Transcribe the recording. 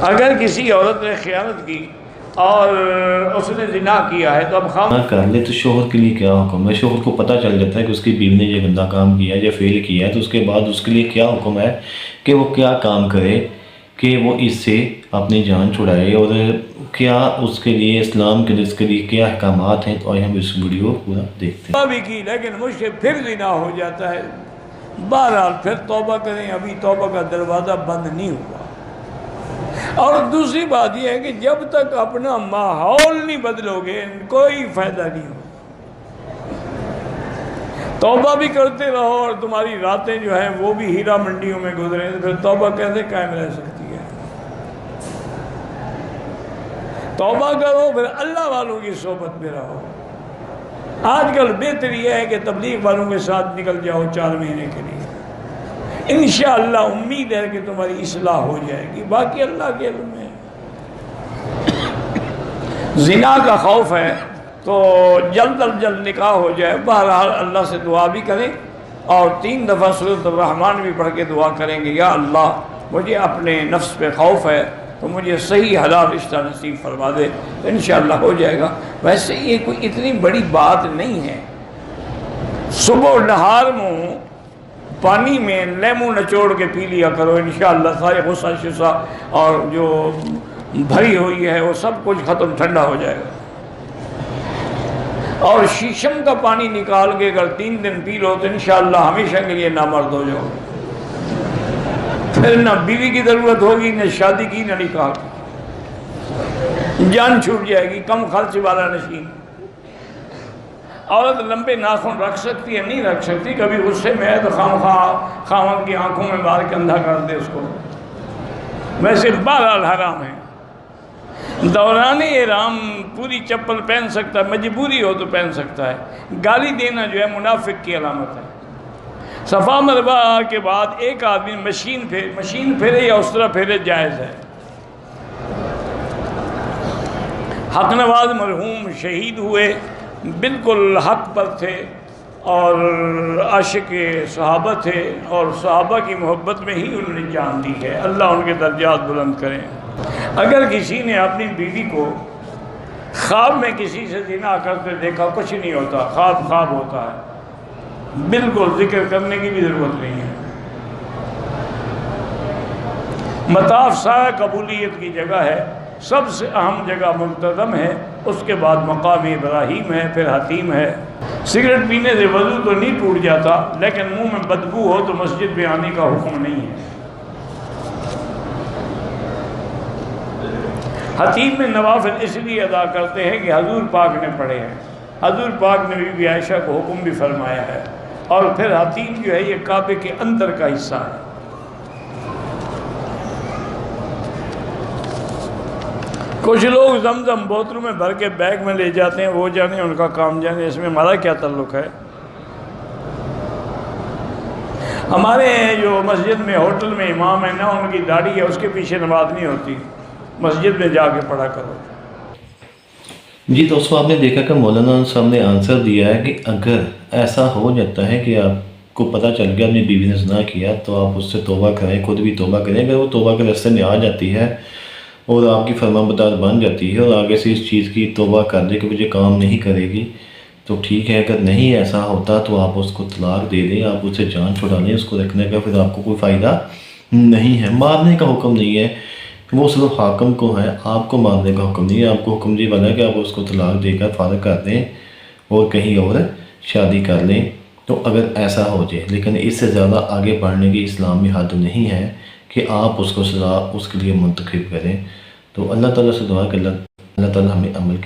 اگر کسی عورت نے خیانت کی اور اس نے زنا کیا ہے تو اب خام کر لے تو شوہر کے لیے کیا حکم ہے؟ شوہر کو پتہ چل جاتا ہے کہ اس کی بیوی نے یہ گندہ کام کیا ہے یا فیل کیا ہے، تو اس کے بعد اس کے لیے کیا حکم ہے کہ وہ کیا کام کرے کہ وہ اس سے اپنی جان چھڑائے، اور کیا اس کے لیے اسلام کے اس کے لیے کیا احکامات ہیں؟ تو آئے ہم اس ویڈیو پورا دیکھتے ہیں۔ بھی کی لیکن مجھ سے پھر زنا ہو جاتا ہے، بہرحال پھر توبہ کریں، ابھی توبہ کا دروازہ بند نہیں ہوا۔ اور دوسری بات یہ ہے کہ جب تک اپنا ماحول نہیں بدلو گے کوئی فائدہ نہیں ہو۔ توبہ بھی کرتے رہو اور تمہاری راتیں جو ہیں وہ بھی ہیرا منڈیوں میں گزریں تو پھر توبہ کیسے قائم رہ سکتی ہے؟ توبہ کرو، پھر اللہ والوں کی صحبت میں رہو۔ آج کل بہتر یہ ہے کہ تبلیغ والوں کے ساتھ نکل جاؤ 4 مہینے کے لیے، انشاءاللہ امید ہے کہ تمہاری اصلاح ہو جائے گی، باقی اللہ کے علم میں۔ زنا کا خوف ہے تو جلد از جلد نکاح ہو جائے، بہرحال اللہ سے دعا بھی کریں اور 3 دفعہ سورۃ الرحمن بھی پڑھ کے دعا کریں گے، یا اللہ مجھے اپنے نفس پہ خوف ہے تو مجھے صحیح حلال رشتہ نصیب فرما دے، تو انشاءاللہ ہو جائے گا۔ ویسے یہ کوئی اتنی بڑی بات نہیں ہے، صبح و نہار منہ پانی میں لیمو نچوڑ کے پی لیا کرو، انشاءاللہ سارے غصہ شصہ اور جو بھری ہوئی ہے وہ سب کچھ ختم، ٹھنڈا ہو جائے گا۔ اور شیشم کا پانی نکال کے اگر 3 دن پی لو تو انشاءاللہ ہمیشہ کے لیے نامرد ہو جاؤ گے، پھر نہ بیوی کی ضرورت ہوگی، نہ شادی کی، نہ نکاح کی، جان چھوٹ جائے گی، کم خرچ والا نشین۔ عورت لمبے ناخن رکھ سکتی ہے؟ نہیں رکھ سکتی، کبھی غصے میں ہے تو خاوند کی آنکھوں میں مار کے اندھا کر دے اس کو، ویسے بہرحال حرام ہے۔ دوران احرام پوری چپل پہن سکتا ہے، مجبوری ہو تو پہن سکتا ہے، گالی دینا جو ہے منافق کی علامت ہے۔ صفا مروہ کے بعد ایک آدمی مشین پھیرے یا اس طرح پھیرے جائز ہے۔ حق نواز مرحوم شہید ہوئے، بالکل حق پر تھے اور عاشق صحابہ تھے، اور صحابہ کی محبت میں ہی انہوں نے جان دی ہے، اللہ ان کے درجات بلند کریں۔ اگر کسی نے اپنی بیوی کو خواب میں کسی سے زنا کرتے دیکھا، کچھ نہیں ہوتا، خواب ہوتا ہے، بالکل ذکر کرنے کی بھی ضرورت نہیں ہے۔ مطاف سارا قبولیت کی جگہ ہے، سب سے اہم جگہ ملتزم ہے، اس کے بعد مقام ابراہیم ہے، پھر حتیم ہے۔ سگریٹ پینے سے وضو تو نہیں ٹوٹ جاتا، لیکن منہ میں بدبو ہو تو مسجد میں آنے کا حکم نہیں ہے۔ حتیم میں نوافل اس لیے ادا کرتے ہیں کہ حضور پاک نے پڑھے ہیں، حضور پاک نے بی عائشہ کو حکم بھی فرمایا ہے، اور پھر حتیم جو ہے یہ کعبے کے اندر کا حصہ ہے۔ کچھ لوگ زمزم بوتلوں میں بھر کے بیگ میں لے جاتے ہیں، وہ جانے ان کا کام جانے، اس میں ہمارا کیا تعلق ہے؟ ہمارے جو مسجد میں ہوٹل میں امام ہے نا، ان کی داڑھی ہے، اس کے پیچھے نماز نہیں ہوتی، مسجد میں جا کے پڑھا کرو۔ جی دوستو، آپ نے دیکھا کہ مولانا صاحب نے آنسر دیا ہے کہ اگر ایسا ہو جاتا ہے کہ آپ کو پتہ چل گیا اپنی بیوی نے زنا کیا تو آپ اس سے توبہ کریں، خود بھی توبہ کریں۔ اگر وہ توبہ کے راستے میں آ جاتی ہے اور آپ کی فرمانبردار بن جاتی ہے اور آگے سے اس چیز کی توبہ کر دے کہ مجھے کام نہیں کرے گی تو ٹھیک ہے، اگر نہیں ایسا ہوتا تو آپ اس کو طلاق دے دیں، آپ اس سے جان چھڑا لیں، اس کو رکھنے کا پھر آپ کو کوئی فائدہ نہیں ہے۔ مارنے کا حکم نہیں ہے، وہ صرف حاکم کو ہے، آپ کو مارنے کا حکم نہیں ہے۔ آپ کو حکم یہ بنا ہے کہ آپ اس کو طلاق دے کر فارغ کر دیں اور کہیں اور شادی کر لیں، تو اگر ایسا ہو جائے، لیکن اس سے زیادہ آگے بڑھنے کی اسلام میں حد نہیں ہے کہ آپ اس کو سزا اس کے لیے منتخب کریں۔ تو اللہ تعالیٰ سے دعا کہ اللہ تعالیٰ ہمیں عمل کی